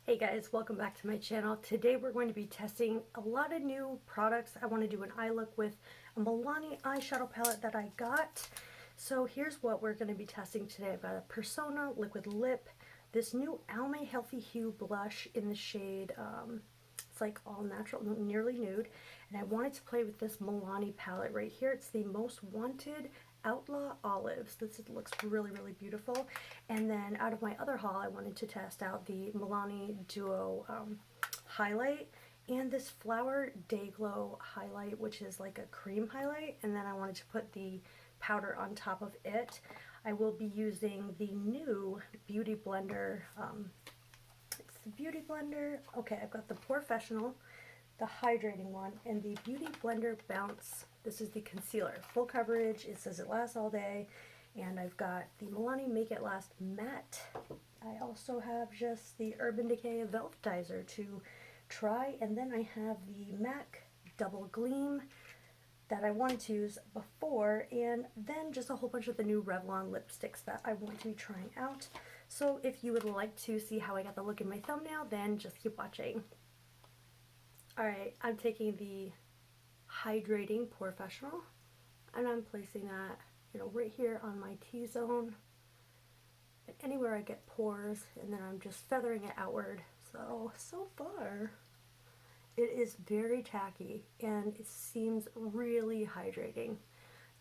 Hey guys, welcome back to my channel. Today we're going to be testing a lot of new products. I want to do an eye look with a Milani eyeshadow palette that I got. So here's what we're going to be testing today. I've got a Persona liquid lip, this new Almay Healthy Hue blush in the shade, it's like all natural, nearly nude. And I wanted to play with this Milani palette right here. It's the Most Wanted Outlaw Olives. This looks really, really beautiful. And then out of my other haul, I wanted to test out the Milani Duo highlight and this Flower Day Glow highlight, which is like a cream highlight. And then I wanted to put the powder on top of it. I will be using the new Beauty Blender. It's the Beauty Blender. Okay, I've got the Professional, the hydrating one, and the Beauty Blender Bounce. This is the concealer, full coverage. It says it lasts all day. And I've got the Milani Make It Last Matte. I also have just the Urban Decay Velvetizer to try, and then I have the MAC Double Gleam that I wanted to use before, and then just a whole bunch of the new Revlon lipsticks that I want to be trying out. So if you would like to see how I got the look in my thumbnail, then just keep watching. Alright, I'm taking the hydrating Professional and I'm placing that, right here on my T-zone and anywhere I get pores, and then I'm just feathering it outward. So far it is very tacky and it seems really hydrating.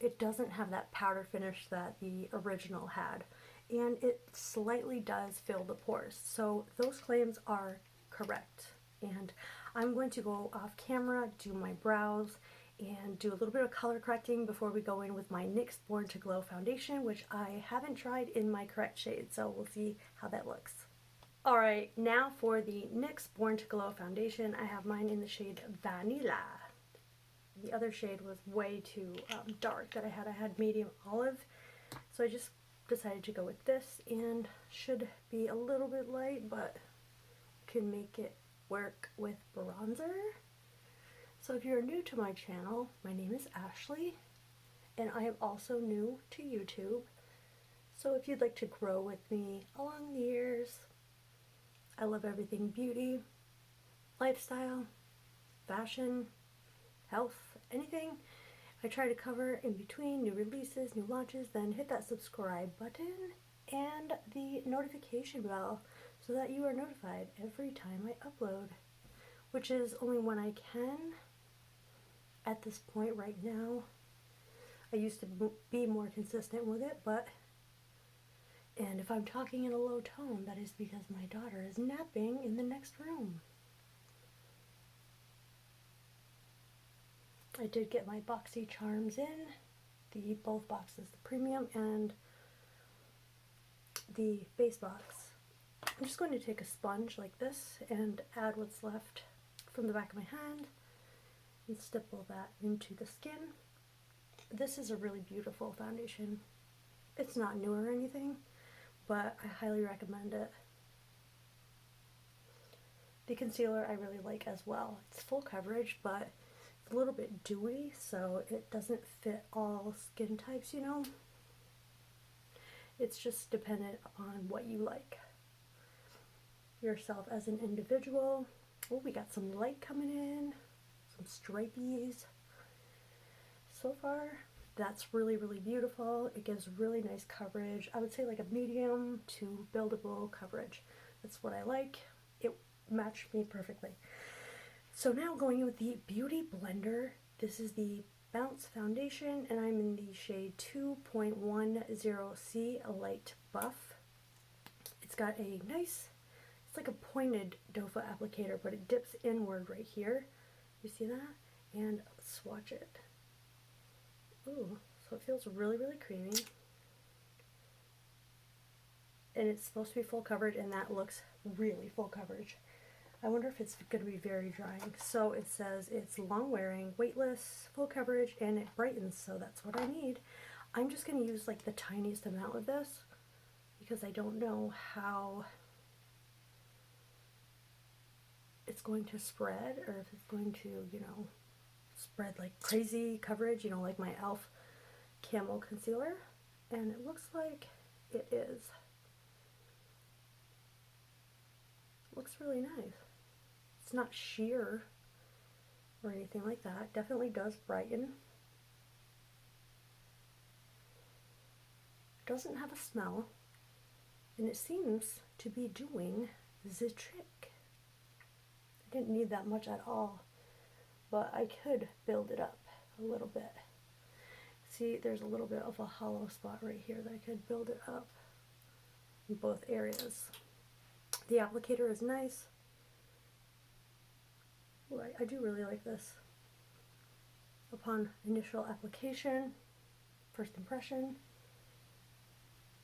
It doesn't have that powder finish that the original had, and it slightly does fill the pores. So those claims are correct. And I'm going to go off camera, do my brows, and do a little bit of color correcting before we go in with my NYX Born to Glow foundation, which I haven't tried in my correct shade, so we'll see how that looks. Alright, now for the NYX Born to Glow foundation. I have mine in the shade Vanilla. The other shade was way too dark that I had medium olive, so I just decided to go with this, and should be a little bit light, but can make it work with bronzer. So if you're new to my channel, my name is Ashley, and I am also new to YouTube. So if you'd like to grow with me along the years, I love everything beauty, lifestyle, fashion, health, anything. I try to cover in between new releases, new launches. Then hit that subscribe button and the notification bell so that you are notified every time I upload, which is only when I can at this point right now. I used to be more consistent with it, and if I'm talking in a low tone, that is because my daughter is napping in the next room. I did get my Boxy Charms in, both boxes, the premium and the base box. I'm just going to take a sponge like this and add what's left from the back of my hand and stipple that into the skin. This is a really beautiful foundation. It's not new or anything, but I highly recommend it. The concealer I really like as well. It's full coverage, but it's a little bit dewy, so it doesn't fit all skin types, It's just dependent upon what you like yourself as an individual. Oh, we got some light coming in, some stripies. So far, that's really, really beautiful. It gives really nice coverage. I would say like a medium to buildable coverage. That's what I like. It matched me perfectly. So now going in with the Beauty Blender. This is the Bounce Foundation, and I'm in the shade 2.10C Light Buff. It's got a nice, it's like a pointed doe-foot applicator, but it dips inward right here. You see that? And swatch it. Ooh, so it feels really, really creamy. And it's supposed to be full coverage, and that looks really full coverage. I wonder if it's going to be very drying. So it says it's long wearing, weightless, full coverage, and it brightens, so that's what I need. I'm just going to use like the tiniest amount of this because I don't know how it's going to spread, or if it's going to, spread like crazy coverage, like my e.l.f. Camo Concealer. And it looks like it is. looks really nice. It's not sheer or anything like that. Definitely does brighten. Doesn't have a smell, and it seems to be doing the trick. I didn't need that much at all, but I could build it up a little bit. See, there's a little bit of a hollow spot right here that I could build it up in both areas. The applicator is nice. Ooh, I do really like this. Upon initial application, first impression,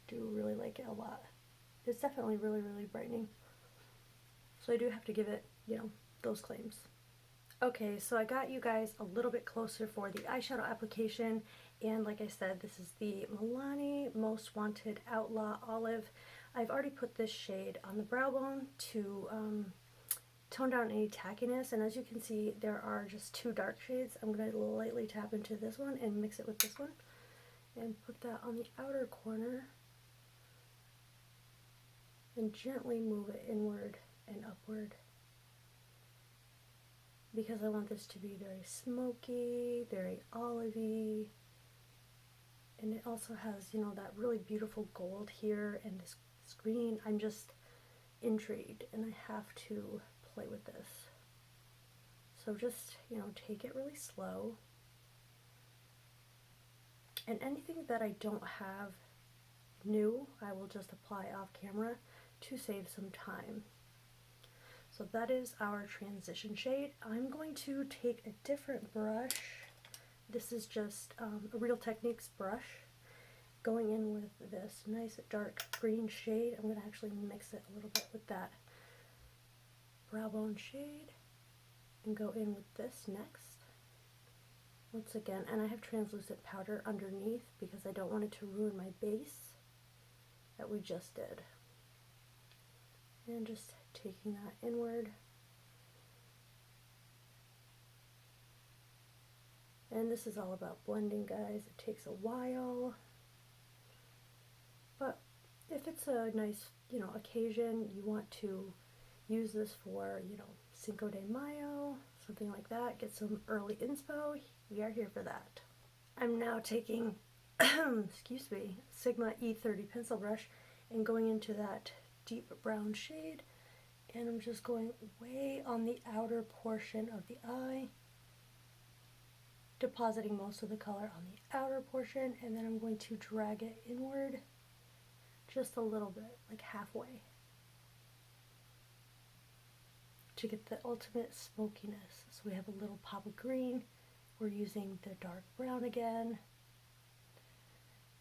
do really like it a lot. It's definitely really, really brightening. So I do have to give it, you know, those claims. Okay, so I got you guys a little bit closer for the eyeshadow application, and like I said, this is the Milani Most Wanted Outlaw Olive. I've already put this shade on the brow bone to tone down any tackiness, and as you can see, there are just two dark shades. I'm going to lightly tap into this one and mix it with this one, and put that on the outer corner, and gently move it inward and upward, because I want this to be very smoky, very olivey, and it also has, you know, that really beautiful gold here and this green. I'm just intrigued, and I have to play with this. So just, you know, take it really slow, and anything that I don't have new, I will just apply off camera to save some time. So that is our transition shade. I'm going to take a different brush. This is just a Real Techniques brush. Going in with this nice dark green shade. I'm going to actually mix it a little bit with that brow bone shade and go in with this next. Once again, and I have translucent powder underneath because I don't want it to ruin my base that we just did. And just taking that inward. And this is all about blending, guys. It takes a while. But if it's a nice, you know, occasion, you want to use this for, you know, Cinco de Mayo, something like that, get some early inspo, we are here for that. I'm now taking, excuse me, Sigma E30 pencil brush and going into that deep brown shade, and I'm just going way on the outer portion of the eye, depositing most of the color on the outer portion, and then I'm going to drag it inward just a little bit, like halfway, to get the ultimate smokiness. So we have a little pop of green. We're using the dark brown again,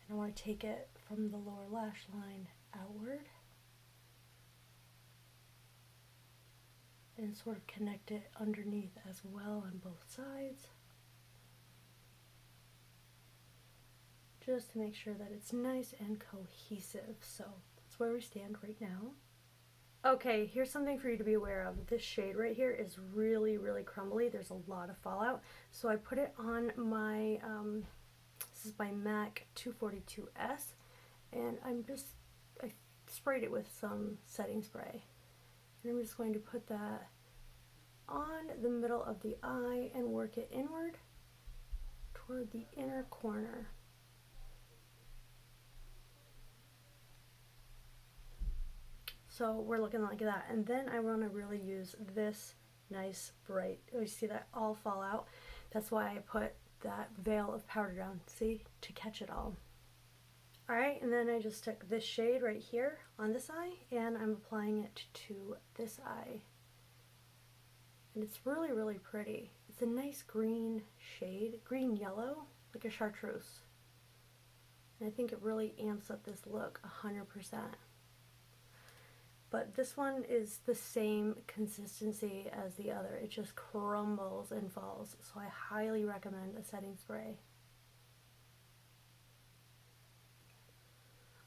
and I want to take it from the lower lash line outward and sort of connect it underneath as well on both sides, just to make sure that it's nice and cohesive. So that's where we stand right now. Okay, here's something for you to be aware of. This shade right here is really, really crumbly. There's a lot of fallout. So I put it on my, this is my MAC 242S, and I sprayed it with some setting spray. And I'm just going to put that on the middle of the eye and work it inward toward the inner corner. So we're looking like that, and then I want to really use this nice bright, oh, you see that all fall out? That's why I put that veil of powder down, see, to catch it all. Alright, and then I just took this shade right here on this eye, and I'm applying it to this eye. And it's really, really pretty. It's a nice green shade, green yellow, like a chartreuse. And I think it really amps up this look 100%. But this one is the same consistency as the other. It just crumbles and falls. So I highly recommend a setting spray.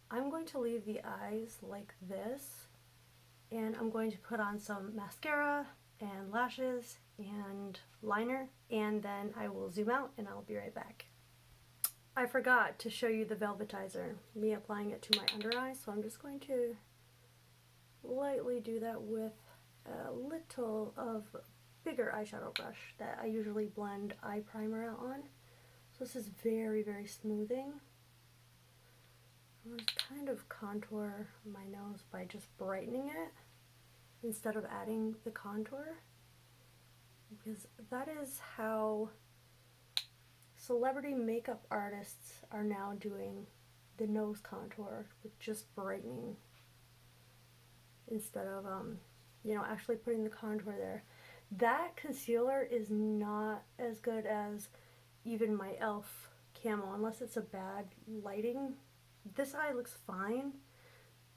I'm going to leave the eyes like this, and I'm going to put on some mascara and lashes and liner, and then I will zoom out and I'll be right back. I forgot to show you the velvetizer, me applying it to my under eye, so I'm just going to lightly do that with a little of bigger eyeshadow brush that I usually blend eye primer out on. So this is very, very smoothing. I'm going to kind of contour my nose by just brightening it instead of adding the contour, because that is how celebrity makeup artists are now doing the nose contour, with just brightening instead of you know, actually putting the contour there. That concealer is not as good as even my e.l.f. Camo, unless it's a bad lighting. This eye looks fine,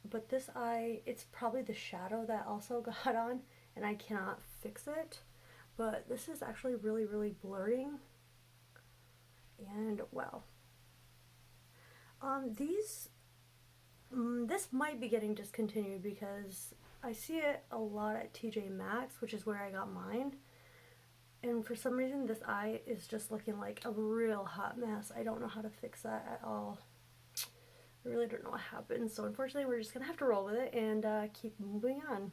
but this eye, it's probably the shadow that also got on, and I cannot fix it. But this is actually really, really blurring. And well, this might be getting discontinued because I see it a lot at TJ Maxx, which is where I got mine. And for some reason, this eye is just looking like a real hot mess. I don't know how to fix that at all. I really don't know what happened. So unfortunately, we're just going to have to roll with it and keep moving on.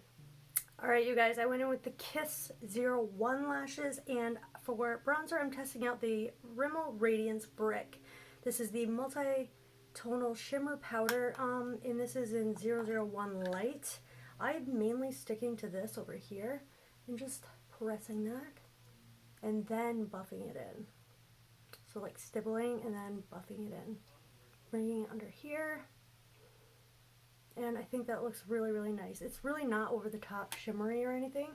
Alright, you guys, I went in with the Kiss 01 lashes, and for bronzer, I'm testing out the Rimmel Radiance Brick. This is the multi-tonal shimmer powder, and this is in 001 Light. I'm mainly sticking to this over here and just pressing that and then buffing it in. So like stippling and then buffing it in. Bringing it under here. And I think that looks really, really nice. It's really not over the top shimmery or anything.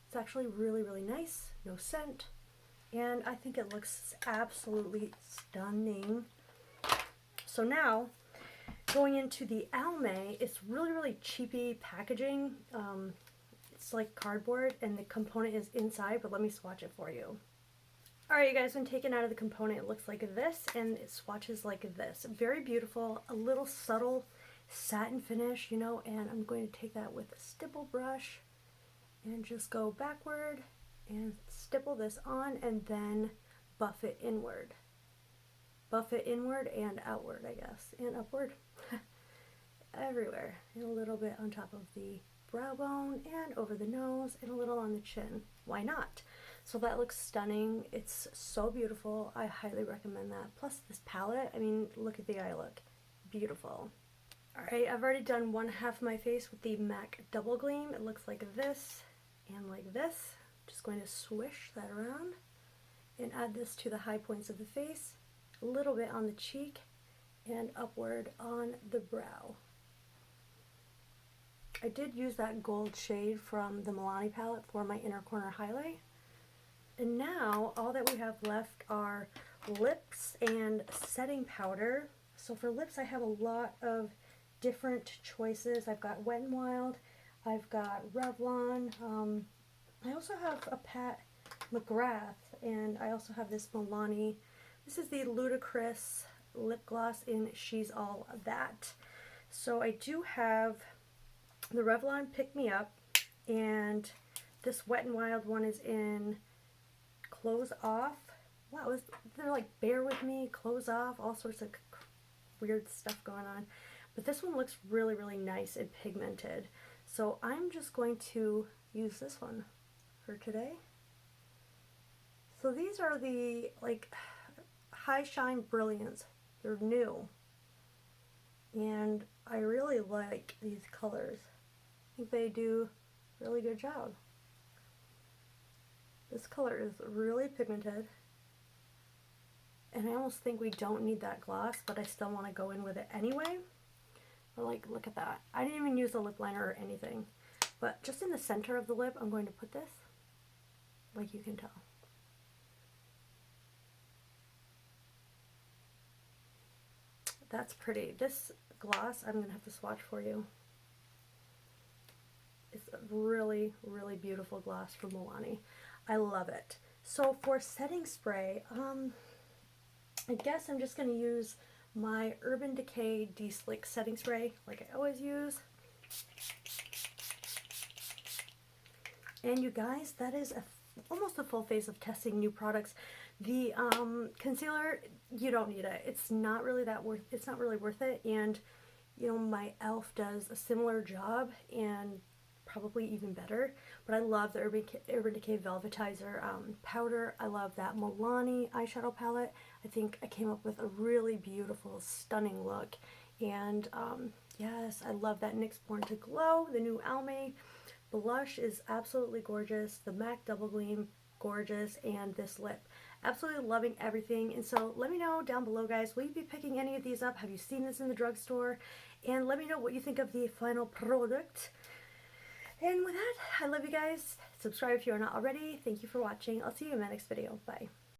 It's actually really, really nice. No scent. And I think it looks absolutely stunning. So now, going into the Almay, it's really, really cheapy packaging. It's like cardboard and the component is inside, but let me swatch it for you. Alright, you guys, when taken out of the component, it looks like this, and it swatches like this. Very beautiful, a little subtle satin finish, you know, and I'm going to take that with a stipple brush and just go backward and stipple this on and then buff it inward. Buff it inward and outward, I guess, and upward. Everywhere. And a little bit on top of the brow bone and over the nose and a little on the chin. Why not? So that looks stunning. It's so beautiful. I highly recommend that. Plus this palette, I mean, look at the eye look. Beautiful. Alright, I've already done one half of my face with the MAC Double Gleam. It looks like this and like this. Just going to swish that around and add this to the high points of the face, a little bit on the cheek, and upward on the brow. I did use that gold shade from the Milani palette for my inner corner highlight. And now all that we have left are lips and setting powder. So for lips, I have a lot of different choices. I've got Wet n Wild, I've got Revlon, I also have a Pat McGrath, and I also have this Milani. This is the Ludicrous lip gloss in She's All That. So I do have the Revlon Pick Me Up, and this Wet n Wild one is in Close Off. Wow, they're like Bear With Me, Close Off, all sorts of weird stuff going on. But this one looks really, really nice and pigmented. So I'm just going to use this one for today. So these are the like High Shine Brilliance. They're new. And I really like these colors. I think they do a really good job. This color is really pigmented. And I almost think we don't need that gloss, but I still want to go in with it anyway. But like, look at that. I didn't even use a lip liner or anything. But just in the center of the lip, I'm going to put this, like you can tell. That's pretty. This gloss, I'm going to have to swatch for you. It's a really, really beautiful gloss from Milani. I love it. So for setting spray, I guess I'm just going to use my Urban Decay De-Slick setting spray like I always use. And you guys, that is almost a full face of testing new products. The concealer, you don't need it. It's not really worth it. And you know, my e.l.f. does a similar job, and probably even better. But I love the Urban Decay Velvetizer powder. I love that Milani eyeshadow palette. I think I came up with a really beautiful, stunning look. And yes, I love that NYX Born to Glow, the new Almay blush is absolutely gorgeous. The MAC Double Gleam, gorgeous. And this lip, absolutely loving everything. And so let me know down below, guys, will you be picking any of these up? Have you seen this in the drugstore? And let me know what you think of the final product. And with that, I love you guys. Subscribe if you are not already. Thank you for watching. I'll see you in my next video. Bye.